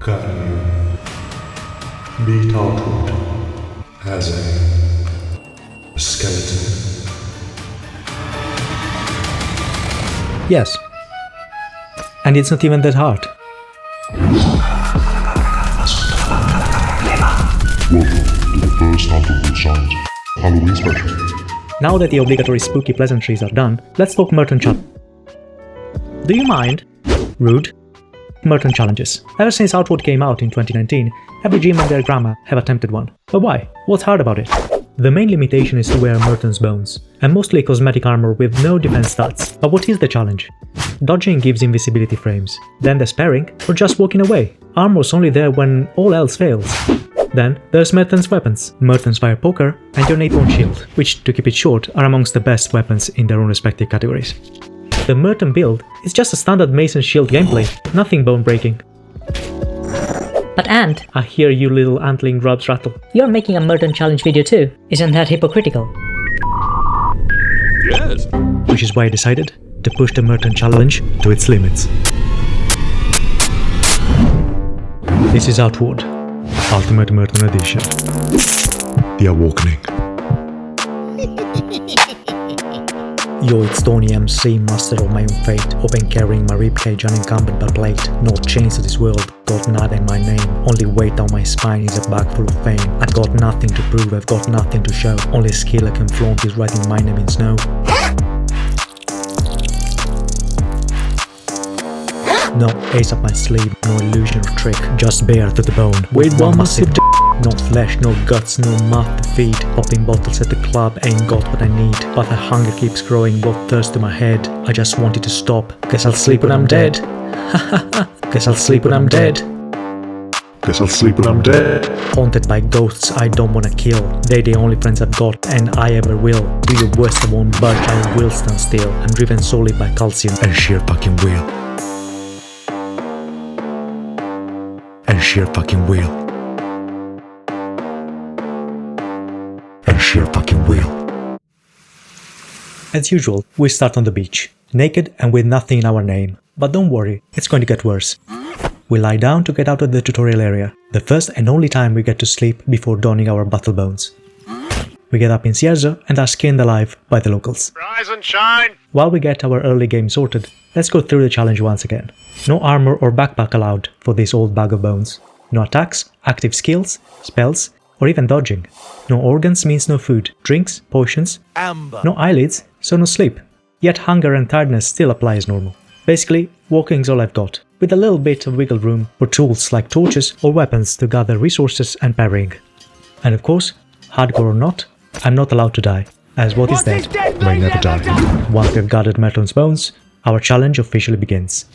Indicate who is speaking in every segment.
Speaker 1: Can you beat outward as a skeleton?
Speaker 2: Yes. And it's not even that hard.
Speaker 1: Welcome to the first Hunterhood Sounds Halloween special.
Speaker 2: Now that the obligatory spooky pleasantries are done, let's talk MERTON challenge. Do you mind? Rude. MERTON challenges. Ever since Outward came out in 2019, every gym and their grandma have attempted one. But why? What's hard about it? The main limitation is to wear MERTON's bones, and mostly cosmetic armor with no defense stats. But what is the challenge? Dodging gives invisibility frames, then there's parrying, or just walking away. Armor's only there when all else fails. Then there's MERTON's weapons, MERTON's fire poker, and your innate shield, which, to keep it short, are amongst the best weapons in their own respective categories. The MERTON build is just a standard mace and shield gameplay, nothing bone breaking.
Speaker 3: But Ant,
Speaker 2: I hear you little antling grubs rattle.
Speaker 3: you're making a MERTON challenge video too. Isn't that hypocritical?
Speaker 1: Yes.
Speaker 2: Which is why I decided to push the MERTON challenge to its limits. This is Outward, Ultimate MERTON Edition.
Speaker 1: The Awalkening.
Speaker 2: Yo, it's Tony MC, master of my own fate, open carrying my ribcage unencumbered by plate. No chains to this world, got nada in my name. Only weight on my spine is a bag full of fame. I've got nothing to prove, I've got nothing to show. Only skill I can flaunt is writing my name in snow. No ace up my sleeve, no illusion or trick, just bare to the bone. With one massive d***. No flesh, no guts, no mouth to feed. Popping bottles at the club ain't got what I need. But the hunger keeps growing, brought thirst to my head. I just want it to stop, guess I'll sleep when I'm dead. Guess I'll sleep when I'm dead.
Speaker 1: Guess I'll sleep when I'm dead.
Speaker 2: Haunted by ghosts I don't wanna kill. They the only friends I've got, and I ever will. Do your worst, I won't budge, I will stand still. I'm driven solely by calcium
Speaker 1: And sheer fucking will. And sheer fucking will. And sheer fucking will.
Speaker 2: As usual, we start on the beach, naked and with nothing in our name. But don't worry, it's going to get worse. We lie down to get out of the tutorial area, the first and only time we get to sleep before donning our battle bones. We get up in Sierzo and are skinned alive by the locals.
Speaker 4: Rise and shine!
Speaker 2: While we get our early game sorted, let's go through the challenge once again. No armor or backpack allowed for this old bag of bones. No attacks, active skills, spells, or even dodging. No organs means no food, drinks, potions.
Speaker 4: Amber!
Speaker 2: No eyelids, so no sleep. Yet hunger and tiredness still apply as normal. Basically, walking's all I've got, with a little bit of wiggle room for tools like torches or weapons to gather resources and parrying. And of course, hardcore or not, I'm not allowed to die, as what is dead
Speaker 1: May never die.
Speaker 2: Once we've gathered MERTON's bones, our challenge officially begins.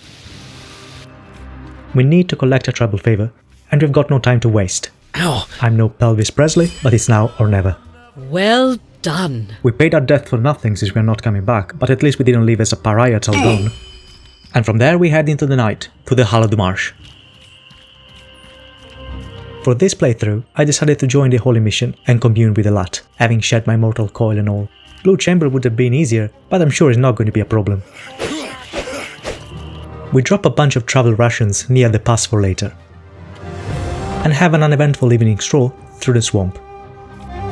Speaker 2: We need to collect a tribal favor, and we've got no time to waste.
Speaker 3: Ow!
Speaker 2: I'm no Pelvis Presley, but it's now or never.
Speaker 3: Well done.
Speaker 2: We paid our debt for nothing since we're not coming back, but at least we didn't leave as a pariah till dawn. And from there we head into the night, to the Hallowed Marsh. For this playthrough, I decided to join the Holy Mission and commune with the Lat, having shed my mortal coil and all. Blue Chamber would have been easier, but I'm sure it's not going to be a problem. We drop a bunch of travel rations near the pass for later, and have an uneventful evening stroll through the swamp,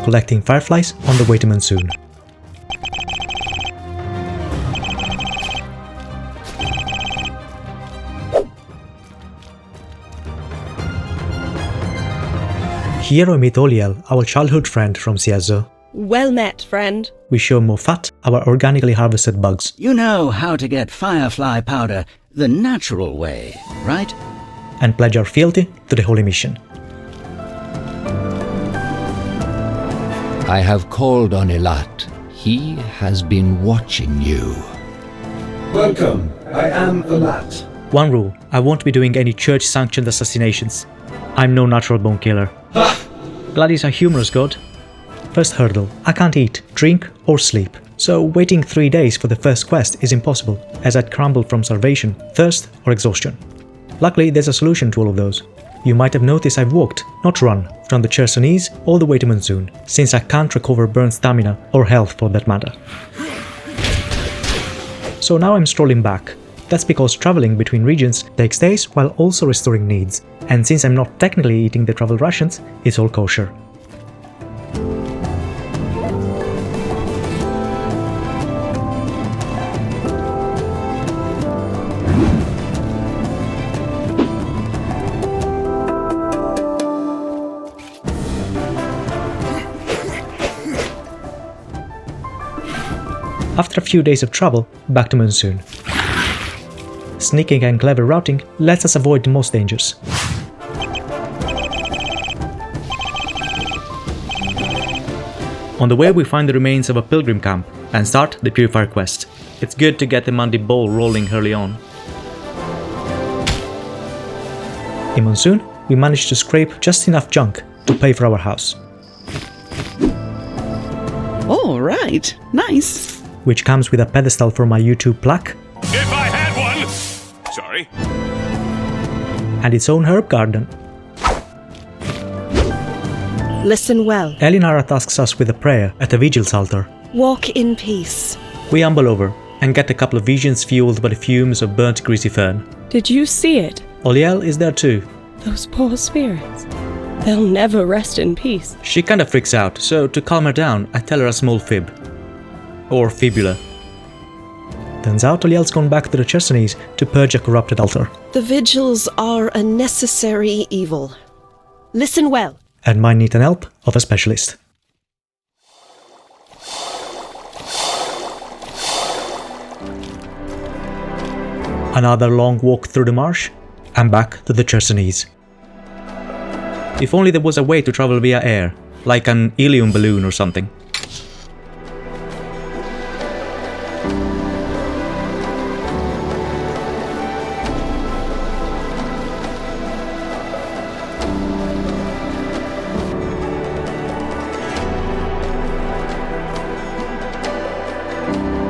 Speaker 2: collecting fireflies on the way to monsoon. Here we meet Oliel, our childhood friend from Sierzo.
Speaker 5: Well met, friend.
Speaker 2: We show Mofat, our organically harvested bugs,
Speaker 6: You know how to get firefly powder the natural way, right?
Speaker 2: and pledge our fealty to the Holy Mission.
Speaker 7: I have called on Elat. He has been watching you.
Speaker 8: Welcome, I am the Lat.
Speaker 2: One rule, I won't be doing any church-sanctioned assassinations. I'm no natural bone killer. Glad he's a humorous god. First hurdle, I can't eat, drink or sleep. So waiting 3 days for the first quest is impossible, as I'd crumble from starvation, thirst or exhaustion. Luckily there's a solution to all of those. You might have noticed I've walked, not run, from the Chersonese all the way to Monsoon, since I can't recover burnt stamina or health for that matter. So now I'm strolling back, That's because traveling between regions takes days while also restoring needs, and since I'm not technically eating the travel rations, it's all kosher. After a few days of travel, back to Monsoon. Sneaking and clever routing lets us avoid the most dangers. On the way we find the remains of a pilgrim camp and start the Purifier quest. It's good to get the Monday ball rolling early on. In Monsoon, we managed to scrape just enough junk to pay for our house.
Speaker 4: All right, nice.
Speaker 2: Which comes with a pedestal for my YouTube plaque.
Speaker 5: If I had one! Sorry.
Speaker 2: And its own herb garden.
Speaker 9: Listen well.
Speaker 2: Elinara tasks us with a prayer at the vigil's altar.
Speaker 9: Walk in peace.
Speaker 2: We amble over and get a couple of visions fueled by the fumes of burnt greasy fern.
Speaker 9: Did you see it?
Speaker 2: Oliel is there too.
Speaker 9: Those poor spirits. They'll never rest in peace.
Speaker 2: She kinda freaks out, so to calm her down, I tell her a small fib. Or fibula. Turns out Oliel's gone back to the Chersonese to purge a corrupted altar.
Speaker 9: The vigils are a necessary evil. Listen well.
Speaker 2: And might need an help of a specialist. Another long walk through the marsh, and back to the Chersonese. If only there was a way to travel via air, like an helium balloon or something.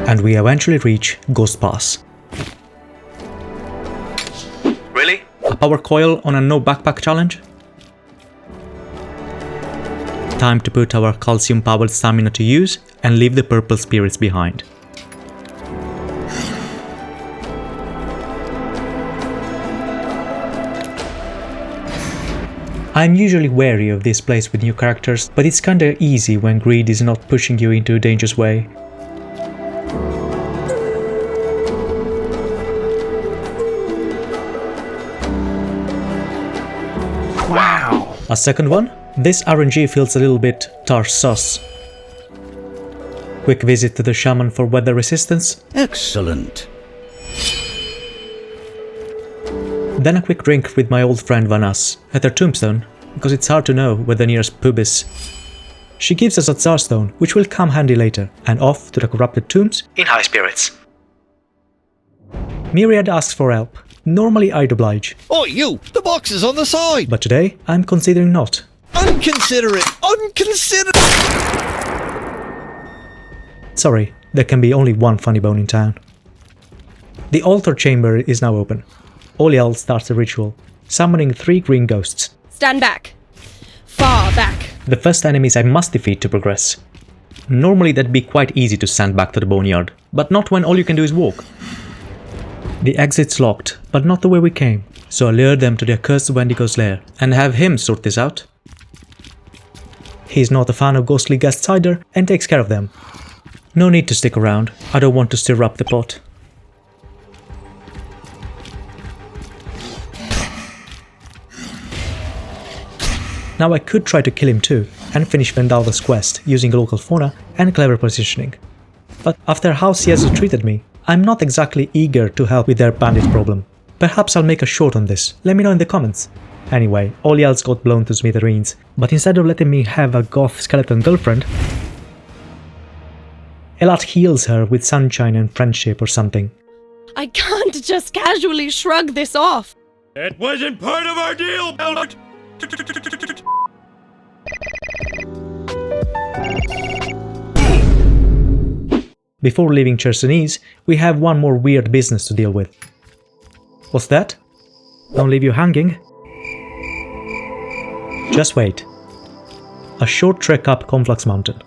Speaker 2: And we eventually reach Ghost Pass. Really? A power coil on a no backpack challenge? Time to put our calcium powered stamina to use and leave the purple spirits behind. I'm usually wary of this place with new characters, but it's kinda easy when greed is not pushing you into a dangerous way.
Speaker 4: Wow.
Speaker 2: A second one? This RNG feels a little bit sus. Quick visit to the shaman for weather resistance.
Speaker 6: Excellent.
Speaker 2: Then a quick drink with my old friend Vanas at her tombstone, because it's hard to know where the nearest pub is. She gives us a Tsarstone, which will come handy later, and off to the corrupted tombs in high spirits. Myriad asks for help. Normally I'd oblige.
Speaker 10: Oh, you! The box is on the side!
Speaker 2: But today, I'm considering not.
Speaker 10: Unconsiderate! Unconsiderate!
Speaker 2: Sorry, there can be only one funny bone in town. The altar chamber is now open. Oliel starts the ritual, summoning 3 green ghosts.
Speaker 9: Stand back. Far back.
Speaker 2: The first enemies I must defeat to progress. Normally that'd be quite easy to stand back to the boneyard, but not when all you can do is walk. The exit's locked, but not the way we came, so I lure them to the accursed Wendigo's lair and have him sort this out. He's not a fan of ghostly guests either and takes care of them. No need to stick around, I don't want to stir up the pot. Now I could try to kill him too, and finish Vendalda's quest using local fauna and clever positioning. But after how CS treated me, I'm not exactly eager to help with their bandit problem. Perhaps I'll make a short on this, let me know in the comments. Anyway, Oliel's got blown to smithereens, but instead of letting me have a goth skeleton girlfriend, Elat heals her with sunshine and friendship or something.
Speaker 9: I can't just casually shrug this off.
Speaker 5: That wasn't part of our deal, Albert!
Speaker 2: Before leaving Chersonese, we have one more weird business to deal with. What's that? Don't leave you hanging. Just wait. A short trek up Conflux Mountain.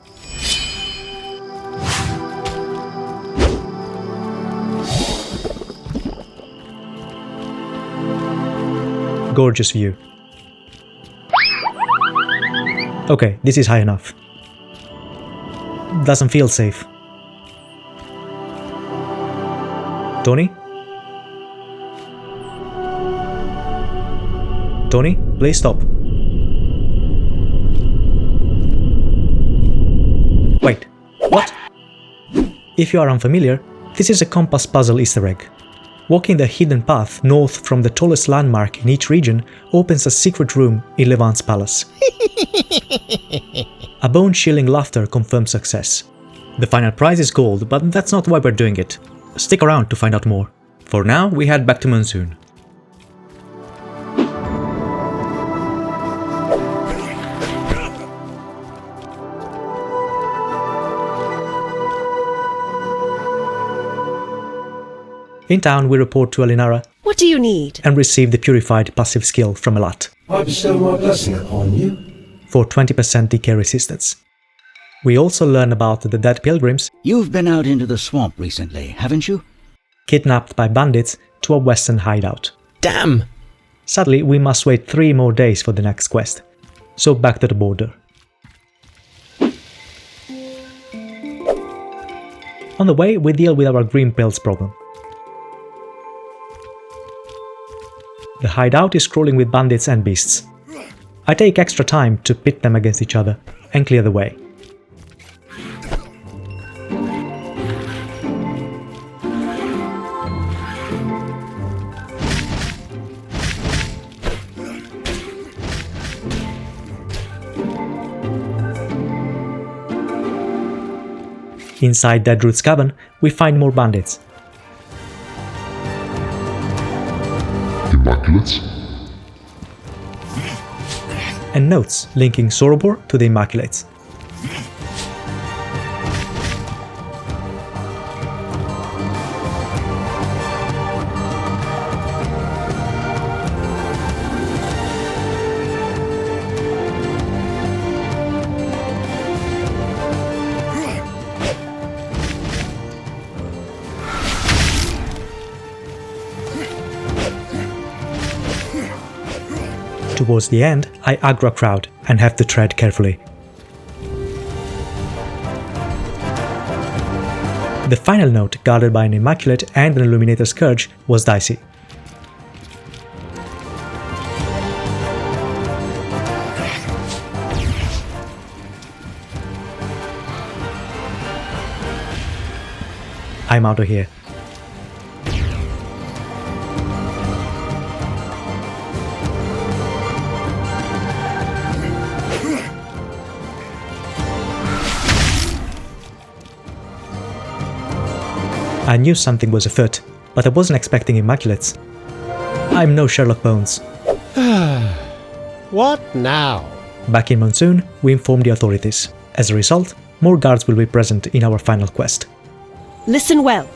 Speaker 2: Gorgeous view. Okay, this is high enough. Doesn't feel safe. Tony? Tony, please stop. Wait, what? If you are unfamiliar, this is a compass puzzle Easter egg. Walking the hidden path north from the tallest landmark in each region opens a secret room in Levant's palace. A bone-chilling laughter confirms success. The final prize is gold, but that's not why we're doing it. Stick around to find out more. For now, we head back to Monsoon. In town, we report to Alinara.
Speaker 9: What do you need?
Speaker 2: And receive the purified passive skill from Elat.
Speaker 8: I bestow my blessing upon you.
Speaker 2: For 20% decay resistance. We also learn about the dead pilgrims.
Speaker 6: You've been out into the swamp recently, haven't you?
Speaker 2: Kidnapped by bandits to a western hideout.
Speaker 10: Damn!
Speaker 2: Sadly, we must wait 3 more days for the next quest. So back to the border. On the way, we deal with our green pills problem. The hideout is crawling with bandits and beasts. I take extra time to pit them against each other and clear the way. Inside Deadroot's cabin, we find more bandits.
Speaker 1: Immaculates?
Speaker 2: And notes linking Sorobor to the Immaculates. Towards the end, I aggro a crowd and have to tread carefully. The final note, guarded by an Immaculate and an Illuminator Scourge, was dicey. I'm out of here. I knew something was afoot, but I wasn't expecting Immaculates. I'm no Sherlock Bones.
Speaker 10: What now?
Speaker 2: Back in Monsoon, we inform the authorities. As a result, more guards will be present in our final quest.
Speaker 9: Listen well.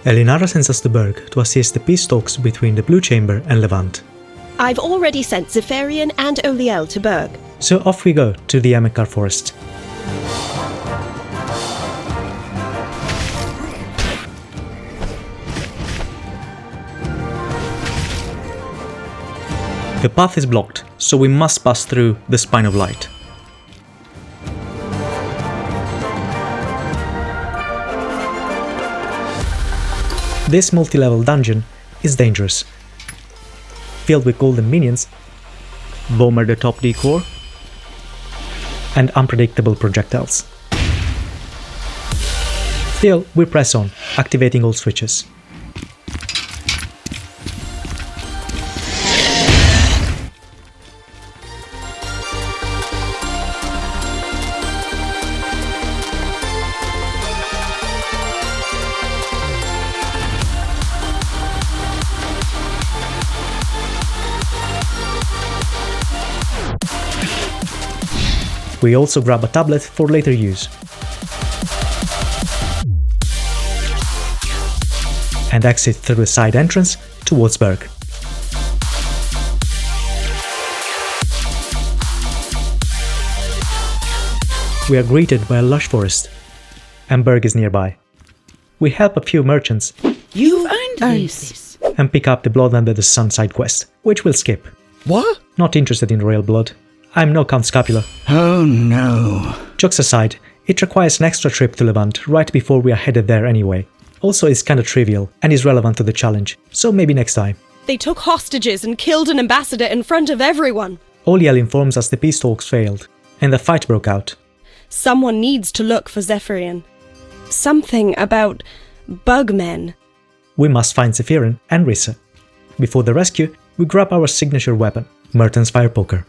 Speaker 2: Alinara sends us to Berg to assist the peace talks between the Blue Chamber and Levant.
Speaker 9: I've already sent Zephyrian and Oliel to Berg.
Speaker 2: So off we go to the Amekar forest. The path is blocked, so we must pass through the Spine of Light. This multi-level dungeon is dangerous, filled with golden minions, Bomber the top decor, and unpredictable projectiles. Still, we press on, activating all switches. We also grab a tablet for later use. And exit through the side entrance towards Berg. We are greeted by a lush forest, and Berg is nearby. We help a few merchants
Speaker 4: You've earned this.
Speaker 2: and pick up the Blood Under the Sun side quest, which we'll skip.
Speaker 10: What?
Speaker 2: Not interested in royal blood. I'm no Count Scapula.
Speaker 6: Oh no.
Speaker 2: Jokes aside, it requires an extra trip to Levant right before we are headed there anyway. Also, it's kinda trivial and is relevant to the challenge, so maybe next time.
Speaker 9: They took hostages and killed an ambassador in front of everyone.
Speaker 2: Oliel informs us the peace talks failed, and the fight broke out.
Speaker 9: Someone needs to look for Zephyrian. Something about bugmen.
Speaker 2: We must find Zephyrian and Rissa. Before the rescue, we grab our signature weapon, Merton's fire poker.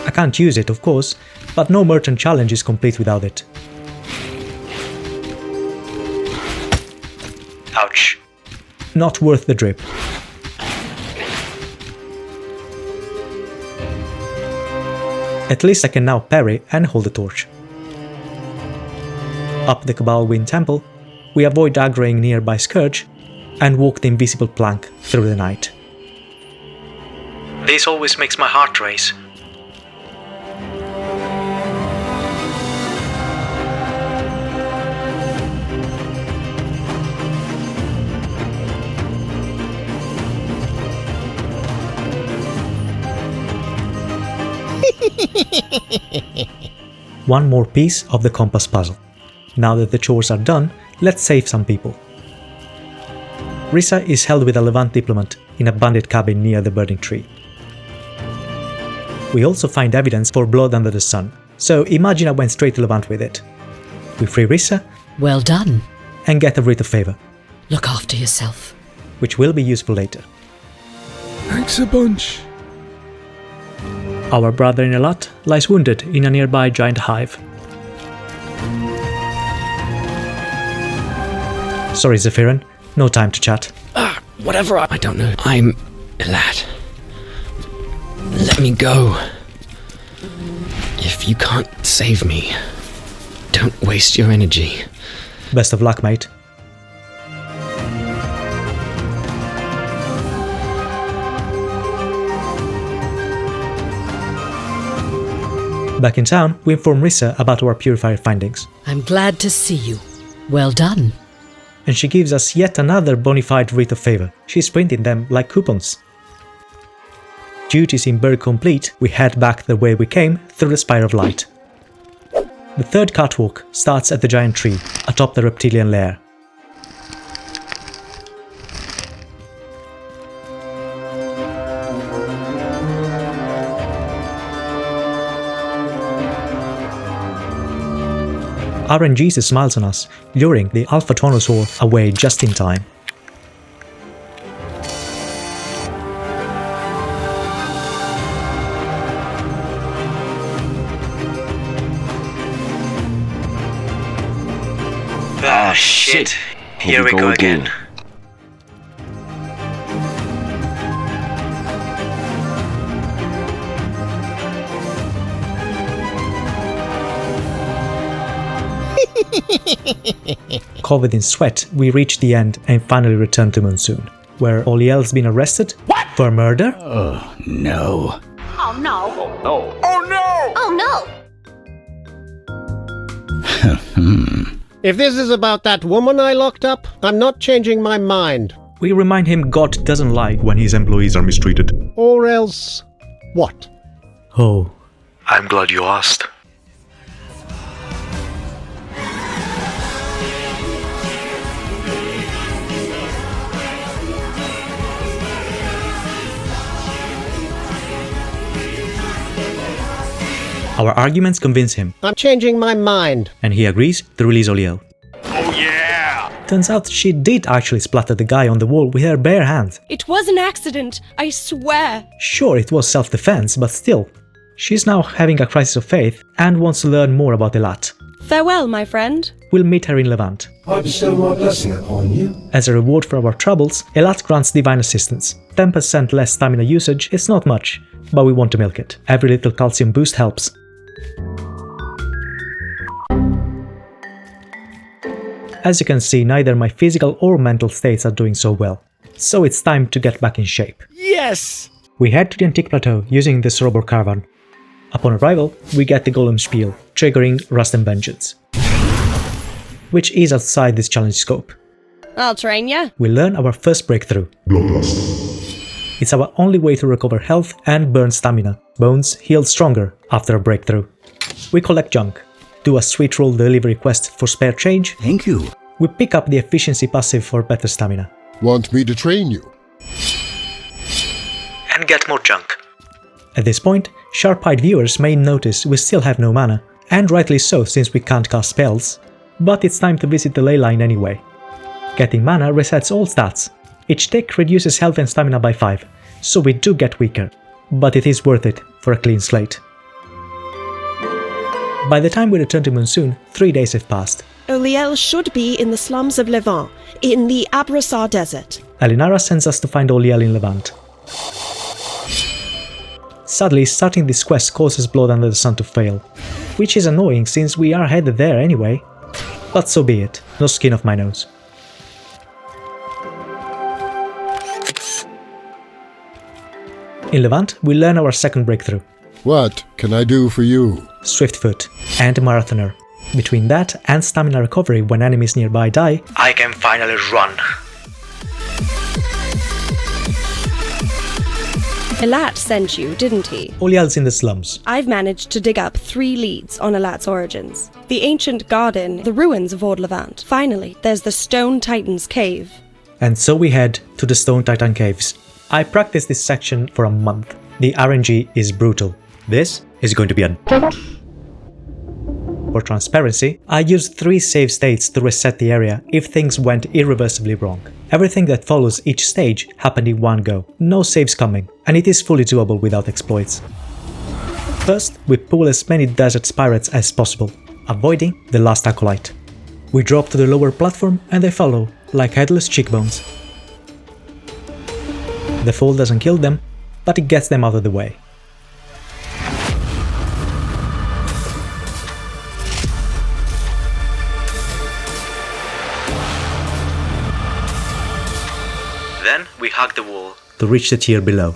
Speaker 2: I can't use it, of course, but no Merton challenge is complete without it. Ouch. Not worth the drip. At least I can now parry and hold the torch. Up the Cabal Wind Temple, we avoid aggroing nearby Scourge and walk the invisible plank through the night. This always makes my heart race. One more piece of the compass puzzle. Now that the chores are done, let's save some people. Rissa is held with a Levant diplomat in a bandit cabin near the burning tree. We also find evidence for blood under the sun, so imagine I went straight to Levant with it. We free Rissa.
Speaker 3: Well done.
Speaker 2: And get a writ of favor.
Speaker 3: Look after yourself.
Speaker 2: Which will be useful later.
Speaker 8: Thanks a bunch.
Speaker 2: Our brother in Elat lies wounded in a nearby giant hive. Sorry, Zephyrian, no time to chat.
Speaker 11: Whatever, I don't know. I'm a lad. Let me go. If you can't save me, don't waste your energy.
Speaker 2: Best of luck, mate. Back in town, we inform Rissa about our purifier findings.
Speaker 3: I'm glad to see you. Well done.
Speaker 2: And she gives us yet another bona fide writ of favor. She's printing them like coupons. Duties in Berg complete, we head back the way we came through the Spire of Light. The third catwalk starts at the giant tree, atop the reptilian lair. RNG smiles on us, luring the Alpha Tonosaur away just in time.
Speaker 12: Ah, shit. Here we go again.
Speaker 2: Covered in sweat, we reach the end and finally return to Monsoon, where Oliel's been arrested for murder.
Speaker 6: Oh no.
Speaker 13: Oh no.
Speaker 5: Oh no. Oh no!
Speaker 13: Oh no!
Speaker 14: If this is about that woman I locked up, I'm not changing my mind.
Speaker 2: We remind him God doesn't lie
Speaker 1: when his employees are mistreated.
Speaker 14: Or else... what?
Speaker 2: Oh.
Speaker 1: I'm glad you asked.
Speaker 2: Our arguments convince him.
Speaker 14: I'm changing my mind.
Speaker 2: And he agrees to release Oliel.
Speaker 5: Oh yeah!
Speaker 2: Turns out she did actually splatter the guy on the wall with her bare hands.
Speaker 9: It was an accident, I swear.
Speaker 2: Sure, it was self-defense, but still. She's now having a crisis of faith and wants to learn more about Elat.
Speaker 9: Farewell, my friend.
Speaker 2: We'll meet her in Levant.
Speaker 8: I bestow my blessing upon you.
Speaker 2: As a reward for our troubles, Elat grants divine assistance. 10% less stamina usage is not much, but we want to milk it. Every little calcium boost helps. As you can see, neither my physical or mental states are doing so well. So it's time to get back in shape.
Speaker 10: Yes!
Speaker 2: We head to the Antique Plateau using this robot caravan. Upon arrival, we get the Golem Spiel, triggering Rust and Vengeance, which is outside this challenge scope.
Speaker 9: I'll train ya.
Speaker 2: We learn our first breakthrough.
Speaker 1: Bloodlust.
Speaker 2: It's our only way to recover health and burn stamina. Bones heal stronger after a breakthrough. We collect junk, do a sweet roll delivery quest for spare change.
Speaker 6: Thank you.
Speaker 2: We pick up the efficiency passive for better stamina.
Speaker 8: Want me to train you?
Speaker 2: And get more junk. At this point, sharp-eyed viewers may notice we still have no mana, and rightly so since we can't cast spells. But it's time to visit the ley line anyway. Getting mana resets all stats. Each tick reduces health and stamina by 5, so we do get weaker, but it is worth it for a clean slate. By the time we return to Monsoon, 3 days have passed.
Speaker 9: Oliel should be in the slums of Levant, in the Abrasar Desert.
Speaker 2: Alinara sends us to find Oliel in Levant. Sadly, starting this quest causes Blood Under the Sun to fail, which is annoying since we are headed there anyway. But so be it, no skin off my nose. In Levant, we learn our second breakthrough.
Speaker 8: What can I do for you?
Speaker 2: Swiftfoot and Marathoner. Between that and stamina recovery when enemies nearby die, I can finally run.
Speaker 9: Elat sent you, didn't he?
Speaker 2: Oliel's in the slums.
Speaker 9: I've managed to dig up 3 leads on Elat's origins. The ancient garden, the ruins of Old Levant. Finally, there's the Stone Titan's cave. And
Speaker 2: so we head to the Stone Titan caves. I practiced this section for a month. The RNG is brutal. This is going to be a... For transparency, I used 3 save states to reset the area if things went irreversibly wrong. Everything that follows each stage happened in one go, no saves coming, and it is fully doable without exploits. First, we pull as many desert spirits as possible, avoiding the last acolyte. We drop to the lower platform and they follow, like Headless Cheekbones. The fall doesn't kill them, but it gets them out of the way. Then we hug the wall to reach the tier below.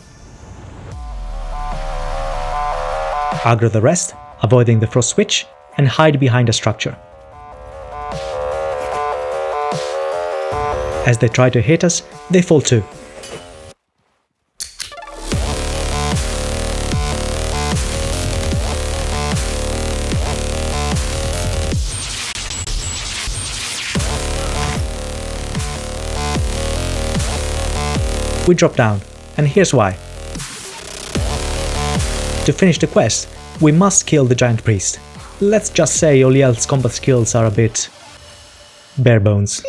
Speaker 2: Aggro the rest, avoiding the frost switch, and hide behind a structure. As they try to hit us, they fall too. We drop down, and here's why. To finish the quest, we must kill the giant priest. Let's just say Oliel's combat skills are a bit... bare bones.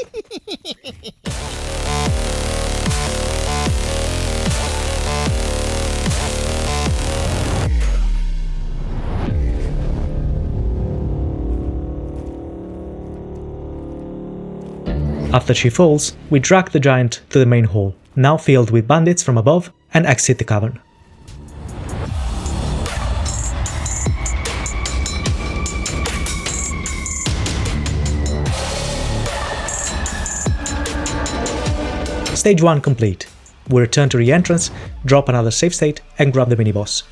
Speaker 2: After she falls, we drag the giant to the main hall, now filled with bandits from above, and exit the cavern. Stage 1 complete. We return to re-entrance, drop another save state, and grab the mini-boss.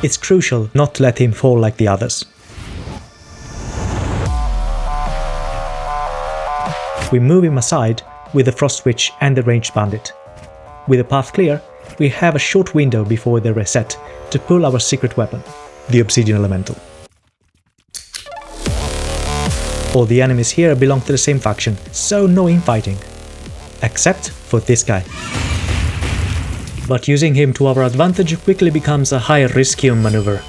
Speaker 2: It's crucial not to let him fall like the others. We move him aside with the frost switch and the ranged bandit. With the path clear, we have a short window before they reset to pull our secret weapon, the Obsidian Elemental. All the enemies here belong to the same faction, so no infighting. Except for this guy. But using him to our advantage quickly becomes a high R-ischium maneuver.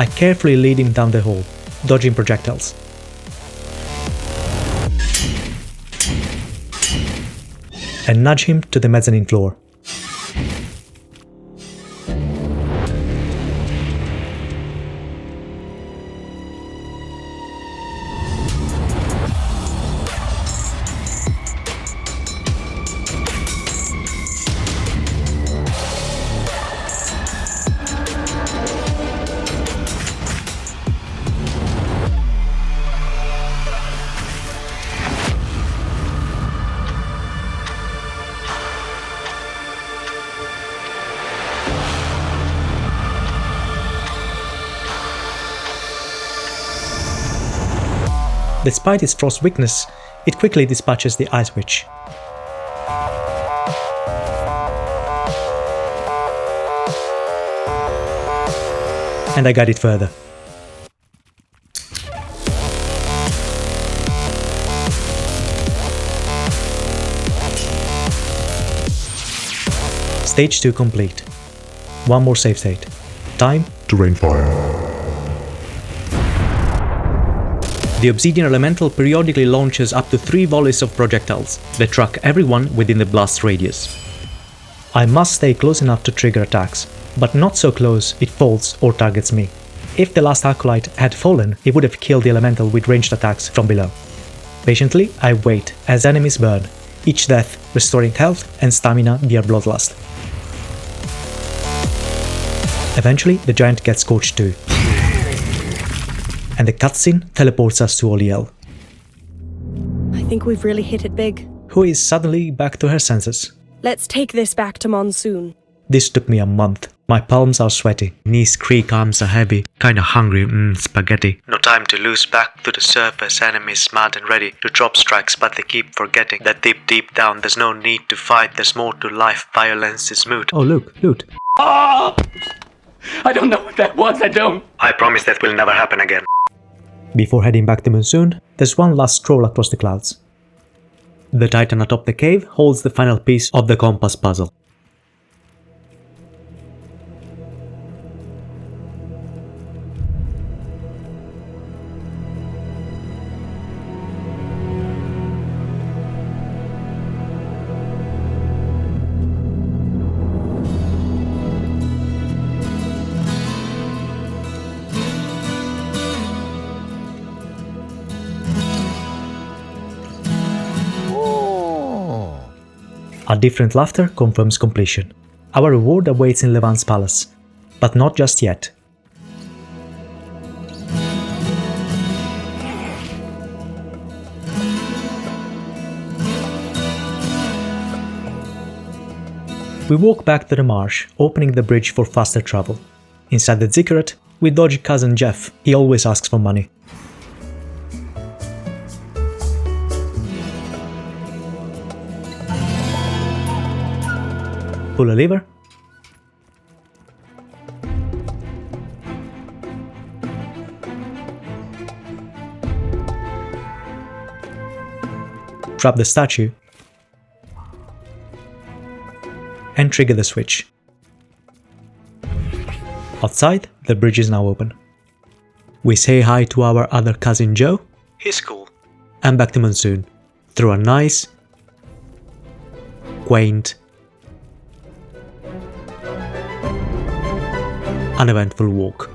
Speaker 2: I carefully lead him down the hall, dodging projectiles. And nudge him to the mezzanine floor. Despite its frost weakness, it quickly dispatches the Ice Witch. And I guide it further. Stage 2 complete. One more save state. Time
Speaker 1: to rain fire.
Speaker 2: The Obsidian Elemental periodically launches up to 3 volleys of projectiles that track everyone within the blast radius. I must stay close enough to trigger attacks, but not so close it falls or targets me. If the last Acolyte had fallen, it would have killed the Elemental with ranged attacks from below. Patiently, I wait as enemies burn, each death restoring health and stamina via Bloodlust. Eventually, the giant gets scorched too. And the cutscene teleports us to Oliel,
Speaker 9: I think we've really hit it big.
Speaker 2: who is suddenly back to her senses.
Speaker 9: Let's take this back to Monsoon.
Speaker 2: This took me a month. My palms are sweaty, knees creak, arms are heavy, kinda hungry, spaghetti. No time to lose, back to the surface, enemies mad and ready to drop strikes, but they keep forgetting that deep down there's no need to fight, there's more to life, violence is moot. Oh look, loot.
Speaker 11: Ah! I don't know what that was, I don't.
Speaker 2: I promise that will never happen again. Before heading back to Monsoon, there's one last stroll across the clouds. The Titan atop the cave holds the final piece of the compass puzzle. A different laughter confirms completion. Our reward awaits in Levant's palace, but not just yet. We walk back to the marsh, opening the bridge for faster travel. Inside the ziggurat, we dodge cousin Jeff, he always asks for money. Pull a lever. Trap the statue. And trigger the switch. Outside, the bridge is now open. We say hi to our other cousin Joe. He's cool. And back to Monsoon, through a nice, quaint, uneventful walk.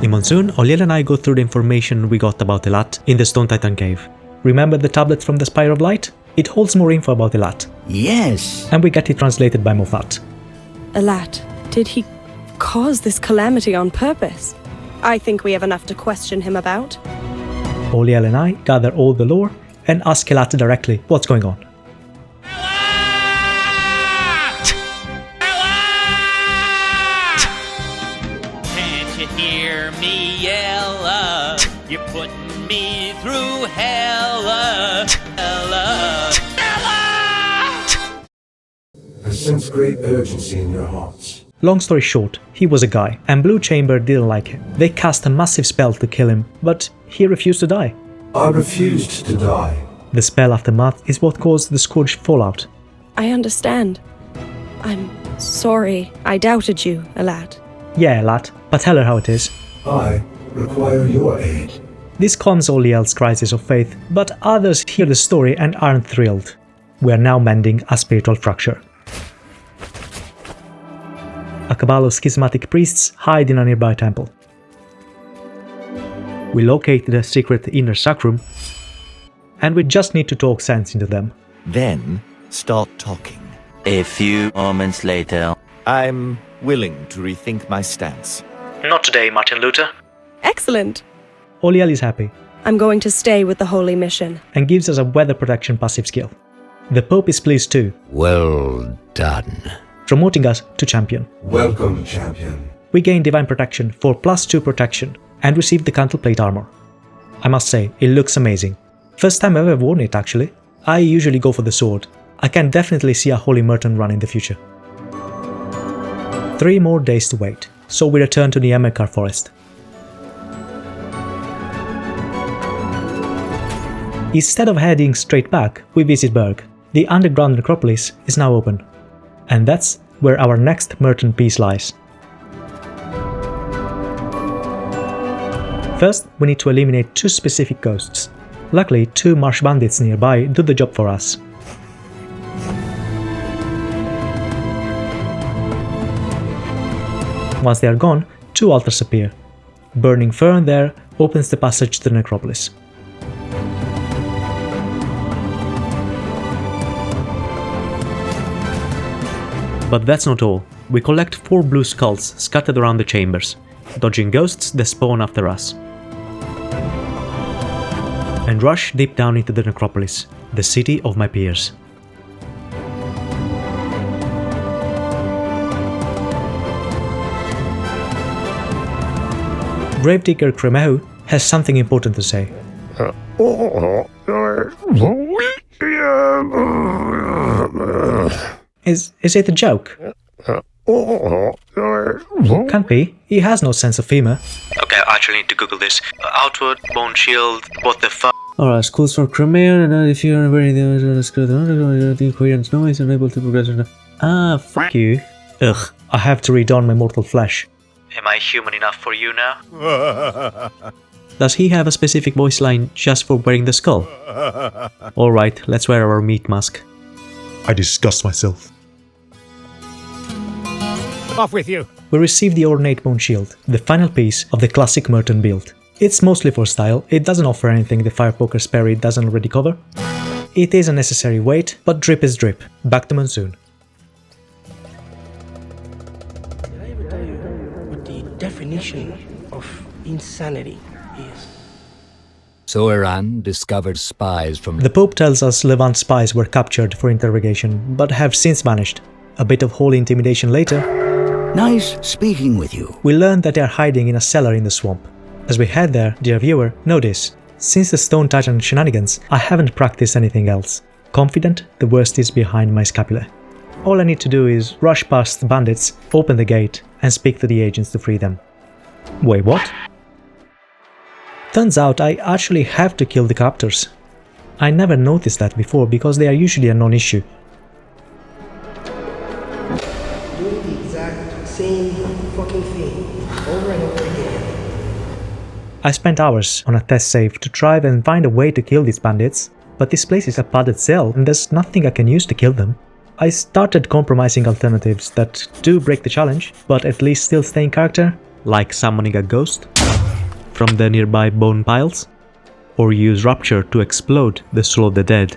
Speaker 2: In Monsoon, Oliel and I go through the information we got about Elat in the Stone Titan cave. Remember the tablet from the Spire of Light? It holds more info about Elat.
Speaker 6: Yes.
Speaker 2: And we get it translated by Moffat.
Speaker 9: Elat, did he cause this calamity on purpose? I think we have enough to question him about.
Speaker 2: Oliel and I gather all the lore and ask Elat directly what's going on.
Speaker 15: You're putting me through hell.
Speaker 8: I sense great urgency in your hearts.
Speaker 2: Long story short, he was a guy, and Blue Chamber didn't like him. They cast a massive spell to kill him, but he refused to die.
Speaker 8: I refused to die.
Speaker 2: The spell Aftermath is what caused the Scourge fallout.
Speaker 9: I understand. I'm sorry I doubted you, Elat.
Speaker 2: Yeah, lad, but tell her how it is.
Speaker 8: I require your aid.
Speaker 2: This calms Oliel's crisis of faith, but others hear the story and aren't thrilled. We are now mending a spiritual fracture. A cabal of schismatic priests hide in a nearby temple. We locate the secret inner sacrum, and we just need to talk sense into them.
Speaker 16: Then start talking.
Speaker 12: A few moments later.
Speaker 16: I'm willing to rethink my stance.
Speaker 2: Not today, Martin Luther.
Speaker 9: Excellent.
Speaker 2: Oliel is happy.
Speaker 9: I'm going to stay with the Holy Mission.
Speaker 2: And gives us a weather protection passive skill. The Pope is pleased too.
Speaker 7: Well done.
Speaker 2: Promoting us to champion.
Speaker 8: Welcome, champion.
Speaker 2: We gain divine protection for +2 protection and receive the cantle plate armor. I must say, it looks amazing. First time I've ever worn it actually. I usually go for the sword. I can definitely see a Holy Merton run in the future. 3 more days to wait, so we return to the Emmerkar forest. Instead of heading straight back, we visit Berg. The underground necropolis is now open. And that's where our next Merton piece lies. First, we need to eliminate 2 specific ghosts. Luckily, 2 marsh bandits nearby do the job for us. Once they are gone, 2 altars appear. Burning fern there opens the passage to the necropolis. But that's not all. We collect 4 blue skulls scattered around the chambers, dodging ghosts that spawn after us. And rush deep down into the necropolis, the city of my peers. Gravedigger Cremehu has something important to say. Is it a joke? Can't be. He has no sense of humor.
Speaker 17: Okay, I actually need to Google this. Outward, bone shield, what the fuck?
Speaker 2: Alright, schools for Crimea, and if you're wearing the coherent noise, unable to progress. Ah, fuck you. Ugh, I have to redon my mortal flesh.
Speaker 17: Am I human enough for you now?
Speaker 2: Does he have a specific voice line just for wearing the skull? Alright, let's wear our meat mask.
Speaker 1: I disgust myself.
Speaker 14: Off with you!
Speaker 2: We receive the ornate bone shield, the final piece of the classic Merton build. It's mostly for style, it doesn't offer anything the Firepoker's parry doesn't already cover. It is a necessary weight, but drip is drip. Back to Monsoon.
Speaker 18: Did I ever tell you what the definition of insanity is?
Speaker 7: So Iran discovered spies from...
Speaker 2: The Pope tells us Levant spies were captured for interrogation, but have since vanished. A bit of holy intimidation later...
Speaker 6: Nice speaking with you.
Speaker 2: We learn that they are hiding in a cellar in the swamp. As we head there, dear viewer, notice, since the Stone Titan shenanigans, I haven't practiced anything else. Confident the worst is behind my scapula. All I need to do is rush past the bandits, open the gate, and speak to the agents to free them. Wait, what? Turns out I actually have to kill the captors. I never noticed that before because they are usually a non-issue.
Speaker 18: Doing the exact same fucking thing over and over again.
Speaker 2: I spent hours on a test save to try and find a way to kill these bandits, but this place is a padded cell and there's nothing I can use to kill them. I started compromising alternatives that do break the challenge, but at least still stay in character, like summoning a ghost from the nearby bone piles, or use Rapture to explode the soul of the dead,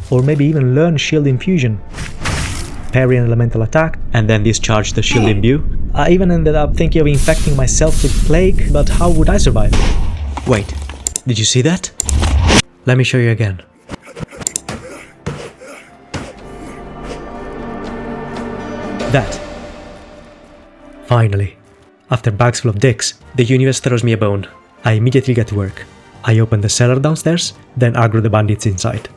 Speaker 2: or maybe even learn Shield Infusion, parry an elemental attack, and then discharge the Shield Imbue. I even ended up thinking of infecting myself with Plague, but how would I survive? Wait, did you see that? Let me show you again. That. Finally. After bags full of dicks, the universe throws me a bone. I immediately get to work. I open the cellar downstairs, then aggro the bandits inside.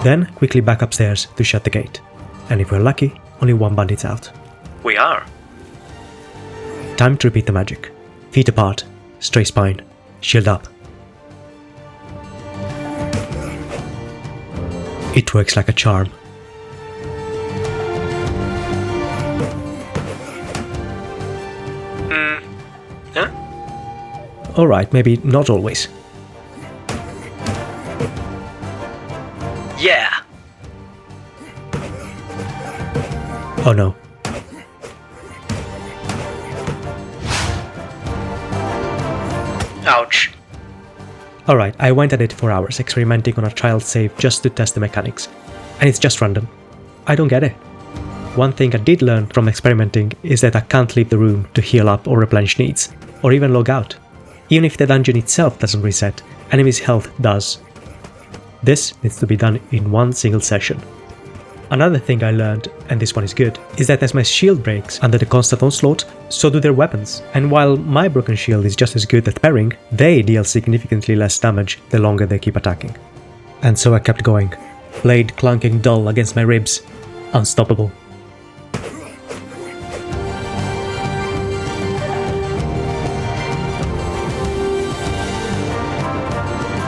Speaker 2: Then quickly back upstairs to shut the gate. And if we're lucky, only one bandit's out.
Speaker 17: We are.
Speaker 2: Time to repeat the magic. Feet apart, straight spine, shield up. It works like a charm.
Speaker 17: Huh?
Speaker 2: Alright, maybe not always.
Speaker 17: Yeah.
Speaker 2: Oh no.
Speaker 17: Ouch.
Speaker 2: Alright, I went at it for hours, experimenting on a child save just to test the mechanics. And it's just random. I don't get it. One thing I did learn from experimenting is that I can't leave the room to heal up or replenish needs, or even log out. Even if the dungeon itself doesn't reset, enemies' health does. This needs to be done in one single session. Another thing I learned, and this one is good, is that as my shield breaks under the constant onslaught, so do their weapons. And while my broken shield is just as good at parrying, they deal significantly less damage the longer they keep attacking. And so I kept going. Blade clunking dull against my ribs. Unstoppable.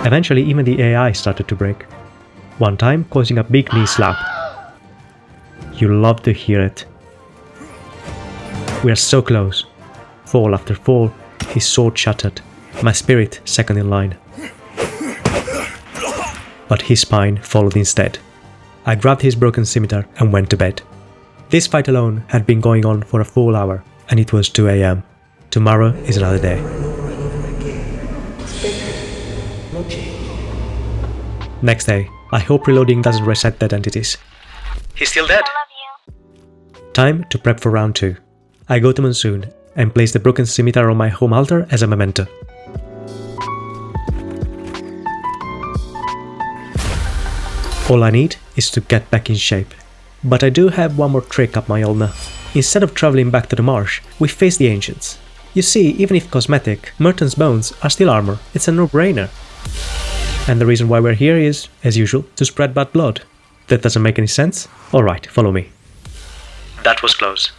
Speaker 2: Eventually, even the AI started to break. One time, causing a big knee slap. You love to hear it. We are so close. Fall after fall, his sword shattered, my spirit second in line. But his spine followed instead. I grabbed his broken scimitar and went to bed. This fight alone had been going on for a full hour, and it was 2 AM. Tomorrow is another day. Next day, I hope reloading doesn't reset dead entities.
Speaker 17: He's still dead.
Speaker 2: Time to prep for round 2. I go to Monsoon and place the broken scimitar on my home altar as a memento. All I need is to get back in shape. But I do have one more trick up my ulna. Instead of traveling back to the marsh, we face the ancients. You see, even if cosmetic, Merton's bones are still armor. It's a no-brainer. And the reason why we're here is, as usual, to spread bad blood. That doesn't make any sense? Alright, follow me.
Speaker 17: That was close.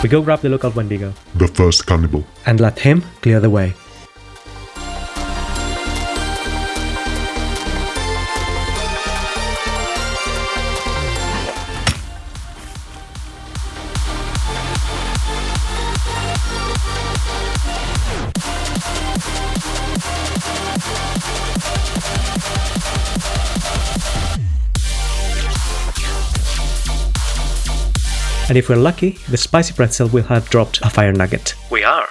Speaker 2: We go grab the local Wendigo.
Speaker 1: The first cannibal.
Speaker 2: And let him clear the way. And if we're lucky, the spicy pretzel will have dropped a fire nugget.
Speaker 17: We are.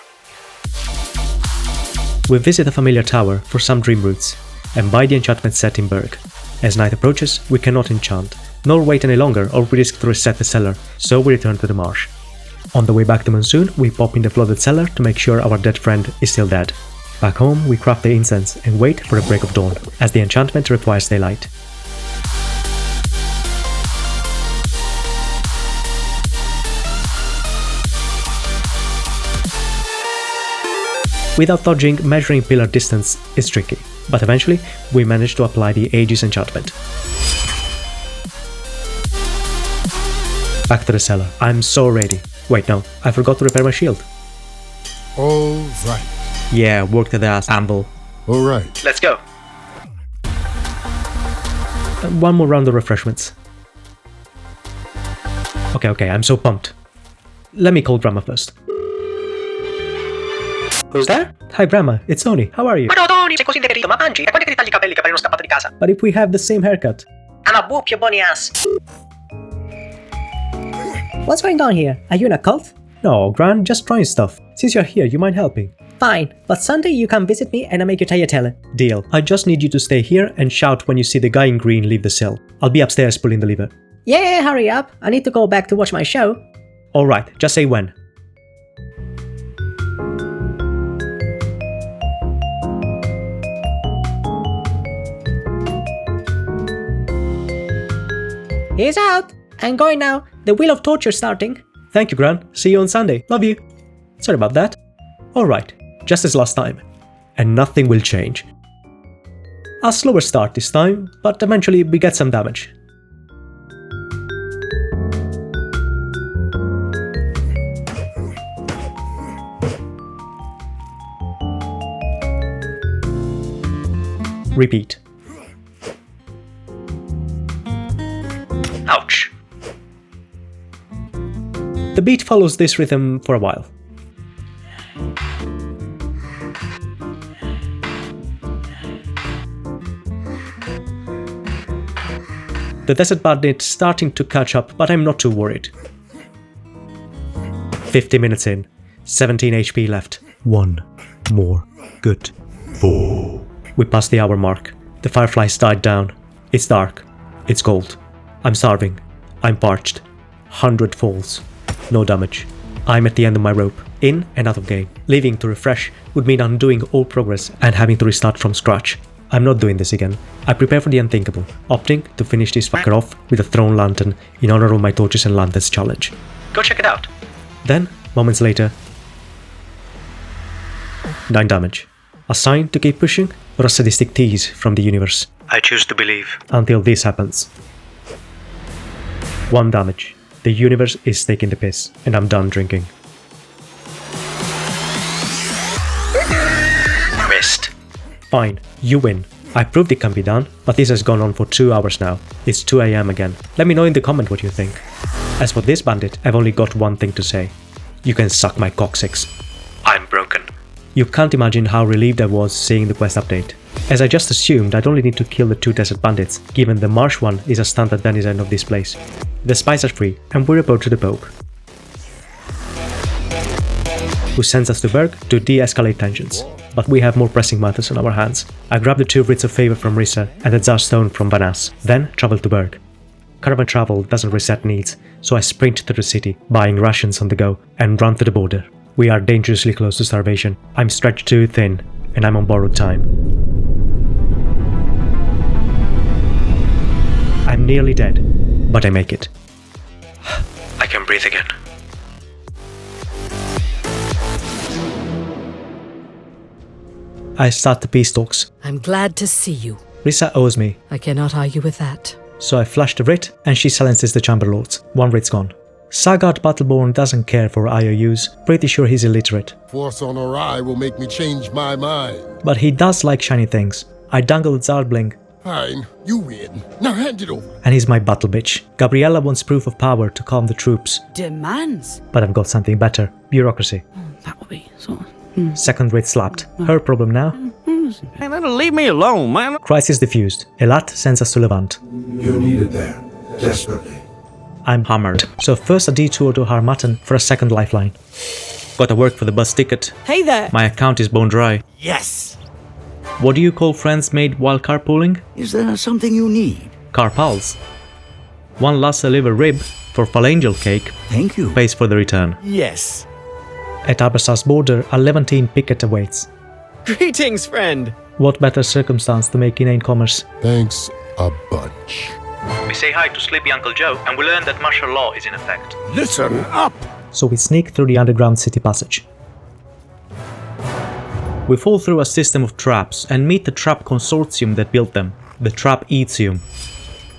Speaker 2: We visit a familiar tower for some dream roots, and buy the enchantment set in Berg. As night approaches, we cannot enchant, nor wait any longer or we risk to reset the cellar, so we return to the marsh. On the way back to Monsoon, we pop in the flooded cellar to make sure our dead friend is still dead. Back home, we craft the incense and wait for the break of dawn, as the enchantment requires daylight. Without dodging, measuring pillar distance is tricky, but eventually we manage to apply the Aegis enchantment. Back to the cellar. I'm so ready. Wait, no, I forgot to repair my shield.
Speaker 1: Alright.
Speaker 2: Yeah, work the ass, Amble.
Speaker 1: Alright.
Speaker 17: Let's go.
Speaker 2: One more round of refreshments. Okay, I'm so pumped. Let me call Grandma first.
Speaker 17: Who's there?
Speaker 2: Hi Grandma, it's Tony. How are you?
Speaker 17: Ma no, Tony, sei così integrito, ma mangi? E quando che ti tagli I capelli che pare uno scappato di casa?
Speaker 2: But if we have the same haircut.
Speaker 17: I'm a whoop, you bunny ass.
Speaker 19: What's going on here? Are you in a cult?
Speaker 2: No, Gran, just trying stuff. Since you're here, you mind helping?
Speaker 19: Fine, but Sunday you come visit me and I make you tagliatelle.
Speaker 2: Deal. I just need you to stay here and shout when you see the guy in green leave the cell. I'll be upstairs pulling the lever.
Speaker 19: Yeah, hurry up. I need to go back to watch my show.
Speaker 2: Alright, just say when.
Speaker 19: He's out. I'm going now. The Wheel of Torture starting.
Speaker 2: Thank you, Gran. See you on Sunday. Love you. Sorry about that. Alright, just as last time. And nothing will change. A slower start this time, but eventually we get some damage. Repeat.
Speaker 17: Ouch.
Speaker 2: The beat follows this rhythm for a while. The Desert Bandit's starting to catch up, but I'm not too worried. 50 minutes in, 17 HP left. 1 more. Good. 4. We passed the hour mark. The fireflies died down. It's dark. It's cold. I'm starving. I'm parched. 100 falls. No damage. I'm at the end of my rope. In and out of game. Leaving to refresh would mean undoing all progress and having to restart from scratch. I'm not doing this again. I prepare for the unthinkable, opting to finish this fucker off with a thrown lantern in honor of my torches and lanterns challenge.
Speaker 17: Go check it out.
Speaker 2: Then, moments later, 9 damage. A sign to keep pushing, or a sadistic tease from the universe?
Speaker 17: I choose to believe.
Speaker 2: Until this happens. 1 damage. The universe is taking the piss, and I'm done drinking.
Speaker 17: Missed.
Speaker 2: Fine, you win. I proved it can be done, but this has gone on for 2 hours now. It's 2 AM again. Let me know in the comment what you think. As for this bandit, I've only got one thing to say. You can suck my coccyx.
Speaker 17: I'm broken.
Speaker 2: You can't imagine how relieved I was seeing the quest update. As I just assumed, I'd only need to kill the 2 desert bandits, given the marsh one is a standard denizen of this place. The spies are free, and we report to the Pope, who sends us to Berg to de-escalate tensions. But we have more pressing matters on our hands. I grab the 2 writs of favor from Risa and the Tsar Stone from Vanas, then travel to Berg. Caravan travel doesn't reset needs, so I sprint to the city, buying rations on the go, and run to the border. We are dangerously close to starvation. I'm stretched too thin, and I'm on borrowed time. I'm nearly dead, but I make it.
Speaker 17: I can breathe again.
Speaker 2: I start the peace talks.
Speaker 3: I'm glad to see you.
Speaker 2: Risa owes me.
Speaker 3: I cannot argue with that.
Speaker 2: So I flash the writ, and she silences the Chamber Lords. 1 writ's gone. Sagard Battleborn doesn't care for IOUs, pretty sure he's illiterate.
Speaker 20: Force on Orai will make me change my mind.
Speaker 2: But he does like shiny things. I dangle the Zardbling.
Speaker 20: Fine, you win. Now hand it over.
Speaker 2: And he's my battle bitch. Gabriella wants proof of power to calm the troops.
Speaker 4: Demands.
Speaker 2: But I've got something better. Bureaucracy.
Speaker 4: That would be sort of...
Speaker 2: 2nd writ slapped. Her problem now.
Speaker 10: Man, leave me alone, man.
Speaker 2: Crisis diffused. Elat sends us to Levant.
Speaker 8: You're needed there. Desperately.
Speaker 2: I'm hammered. So first a detour to Harmattan for a 2nd lifeline. Gotta work for the bus ticket.
Speaker 9: Hey there!
Speaker 2: My account is bone dry.
Speaker 16: Yes!
Speaker 2: What do you call friends made while carpooling?
Speaker 6: Is there something you need?
Speaker 2: Carpals. 1 Lassa liver rib for phalangel cake.
Speaker 6: Thank you.
Speaker 2: Pays for the return.
Speaker 16: Yes.
Speaker 2: At Abersar's border, a Levantine picket awaits.
Speaker 10: Greetings, friend.
Speaker 2: What better circumstance to make inane commerce?
Speaker 20: Thanks a bunch.
Speaker 17: We say hi to Sleepy Uncle Joe, and we learn that martial law is in effect.
Speaker 8: Listen up!
Speaker 2: So we sneak through the underground city passage. We fall through a system of traps and meet the trap consortium that built them, the Trap-Eatium.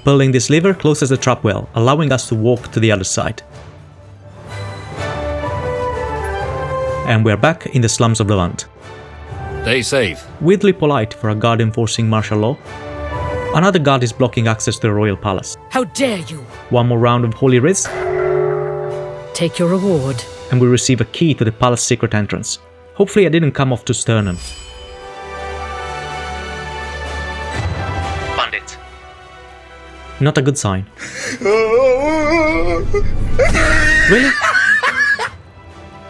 Speaker 2: Pulling this lever closes the trap well, allowing us to walk to the other side. And we're back in the slums of Levant.
Speaker 7: Stay safe.
Speaker 2: Weirdly polite for a guard enforcing martial law. Another guard is blocking access to the royal palace.
Speaker 3: How dare you!
Speaker 2: 1 more round of holy writs.
Speaker 3: Take your reward.
Speaker 2: And we receive a key to the palace secret entrance. Hopefully I didn't come off to sternum.
Speaker 17: Bandits.
Speaker 2: Not a good sign. Really?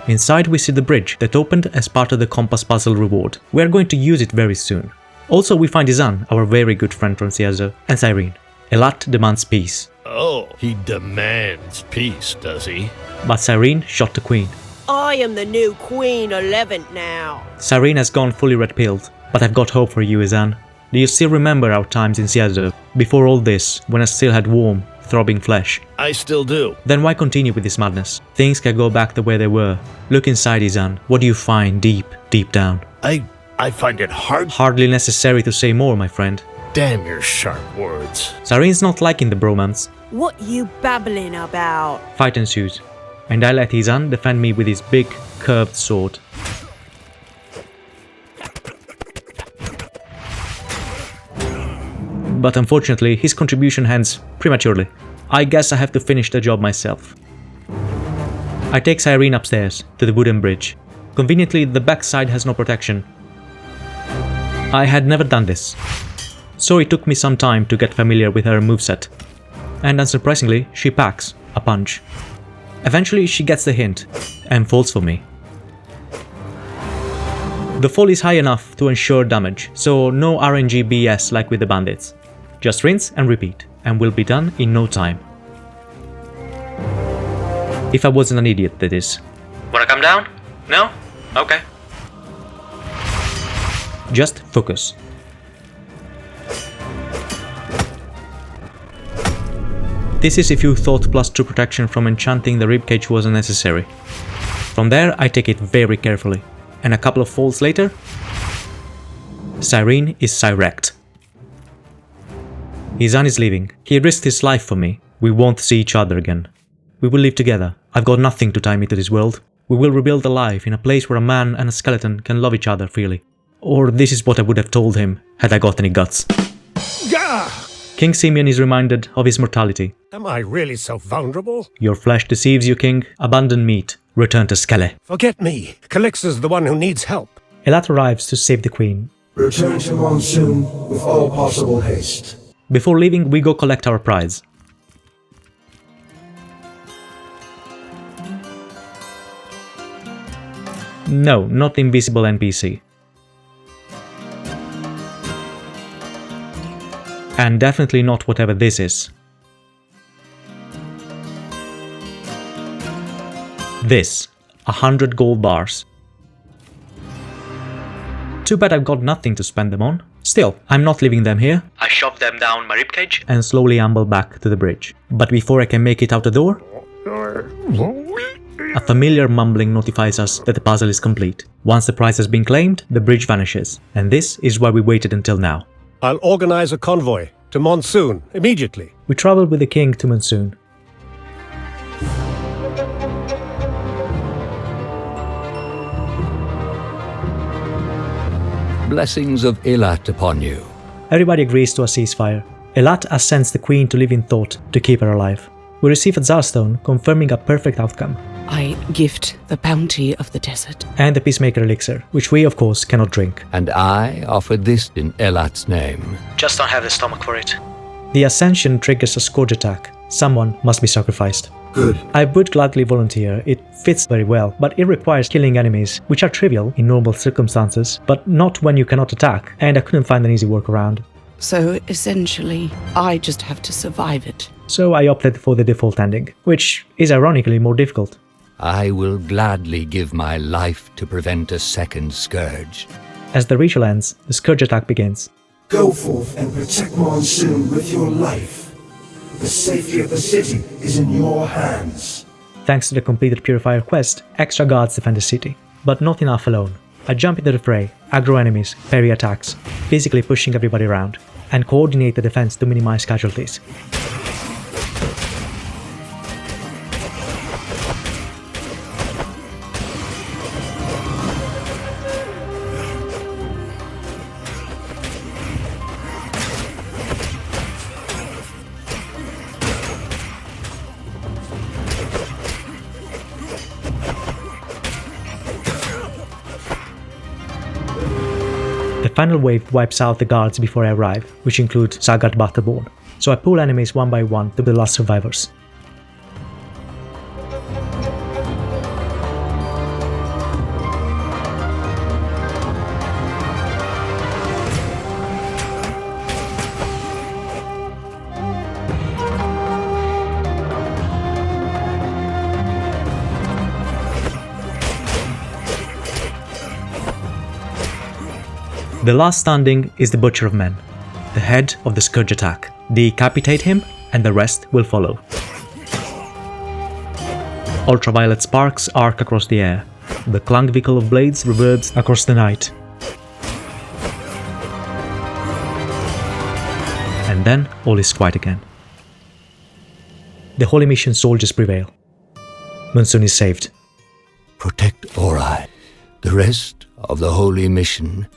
Speaker 2: Inside we see the bridge that opened as part of the compass puzzle reward. We are going to use it very soon. Also we find Izan, our very good friend from Ciezo, and Cyrene. Elat demands peace.
Speaker 10: Oh, he demands peace, does he?
Speaker 2: But Cyrene shot the queen.
Speaker 13: I am the new Queen of Levant now.
Speaker 2: Cyrene has gone fully red-pilled, but I've got hope for you, Izan. Do you still remember our times in Ciezo? Before all this, when I still had warm, throbbing flesh.
Speaker 10: I still do.
Speaker 2: Then why continue with this madness? Things can go back the way they were. Look inside, Izan. What do you find deep, deep down?
Speaker 10: I find it hard.
Speaker 2: Hardly necessary to say more, my friend.
Speaker 10: Damn your sharp words.
Speaker 2: Cyrene's not liking the bromance.
Speaker 13: What you babbling about?
Speaker 2: Fight ensues, and I let Izan defend me with his big, curved sword. but unfortunately his contribution ends prematurely. I guess I have to finish the job myself. I take Cyrene upstairs to the wooden bridge. Conveniently, the backside has no protection. I had never done this, so it took me some time to get familiar with her moveset. And unsurprisingly, she packs a punch. Eventually she gets the hint and falls for me. The fall is high enough to ensure damage, so no RNG BS like with the bandits. Just rinse and repeat, and we'll be done in no time. If I wasn't an idiot, that is.
Speaker 17: Wanna come down? No? Okay.
Speaker 2: Just focus. This is if you thought plus 2 protection from enchanting the ribcage wasn't necessary. From there I take it very carefully, and a couple of falls later, Cyrene is Cyrect. Izan is leaving. He risked his life for me. We won't see each other again. We will live together. I've got nothing to tie me to this world. We will rebuild a life in a place where a man and a skeleton can love each other freely. Or this is what I would have told him had I got any guts.
Speaker 14: Gah!
Speaker 2: King Simeon is reminded of his mortality.
Speaker 14: Am I really so vulnerable?
Speaker 2: Your flesh deceives you, King. Abandon meat. Return to Skele.
Speaker 14: Forget me. Calix's the one who needs help.
Speaker 2: Elat arrives to save the queen.
Speaker 8: Return to Monsoon with all possible haste.
Speaker 2: Before leaving, we go collect our prize. No, not the invisible NPC. And definitely not whatever this is. This, 100 gold bars. Too bad I've got nothing to spend them on. Still, I'm not leaving them here.
Speaker 17: I shove them down my ribcage
Speaker 2: and slowly amble back to the bridge. But before I can make it out the door, a familiar mumbling notifies us that the puzzle is complete. Once the prize has been claimed, the bridge vanishes. And this is why we waited until now.
Speaker 14: I'll organize a convoy to Monsoon immediately.
Speaker 2: We travel with the king to Monsoon.
Speaker 7: Blessings of Elat upon you.
Speaker 2: Everybody agrees to a ceasefire. Elat ascends the queen to live in thought to keep her alive. We receive a Zarstone confirming a perfect outcome.
Speaker 4: I gift the bounty of the desert.
Speaker 2: And the Peacemaker elixir, which we of course cannot drink.
Speaker 7: And I offer this in Elat's name.
Speaker 17: Just don't have the stomach for it.
Speaker 2: The ascension triggers a scourge attack. Someone must be sacrificed.
Speaker 8: Good.
Speaker 2: I would gladly volunteer. It fits very well, but it requires killing enemies, which are trivial in normal circumstances, but not when you cannot attack, and I couldn't find an easy workaround.
Speaker 4: So essentially, I just have to survive it.
Speaker 2: So I opted for the default ending, which is ironically more difficult.
Speaker 7: I will gladly give my life to prevent a second scourge.
Speaker 2: As the ritual ends, the scourge attack begins.
Speaker 8: Go forth and protect Monsoon with your life. The safety of the city is in your hands.
Speaker 2: Thanks to the completed Purifier quest, extra guards defend the city. But not enough alone. I jump into the fray, aggro enemies, parry attacks, physically pushing everybody around, and coordinate the defense to minimize casualties. The final wave wipes out the guards before I arrive, which include Sagat Batterborn, so I pull enemies one by one to be the last survivors. The last standing is the Butcher of Men, the head of the Scourge attack. Decapitate him and the rest will follow. Ultraviolet sparks arc across the air. The clanged vehicle of blades reverbs across the night. And then all is quiet again. The Holy Mission soldiers prevail. Monsoon is saved.
Speaker 7: Protect Ori. The rest of the Holy Mission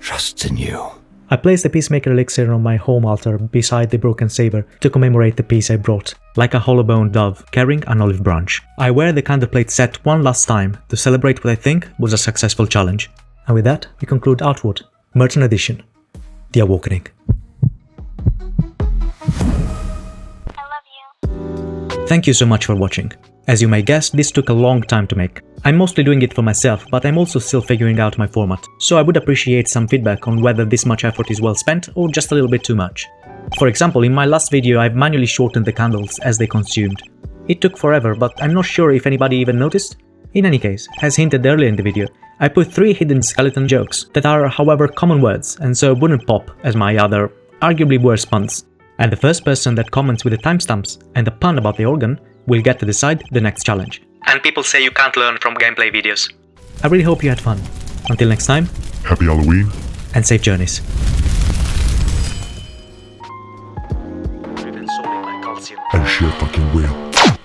Speaker 7: trusts in you.
Speaker 2: I placed the Peacemaker elixir on my home altar beside the broken saber to commemorate the peace I brought, like a hollow-boned dove carrying an olive branch. I wear the candle plate set one last time to celebrate what I think was a successful challenge. And with that, we conclude Outward, Merton Edition, The Awakening. Thank you so much for watching. As you may guess, this took a long time to make. I'm mostly doing it for myself, but I'm also still figuring out my format, so I would appreciate some feedback on whether this much effort is well spent or just a little bit too much. For example, in my last video I've manually shortened the candles as they consumed. It took forever, but I'm not sure if anybody even noticed. In any case, as hinted earlier in the video, I put 3 hidden skeleton jokes that are however common words and so wouldn't pop as my other, arguably worse puns. And the first person that comments with the timestamps and a pun about the organ will get to decide the next challenge.
Speaker 17: And people say you can't learn from gameplay videos.
Speaker 2: I really hope you had fun. Until next time,
Speaker 1: Happy Halloween
Speaker 2: and safe journeys.
Speaker 1: and sheer fucking will.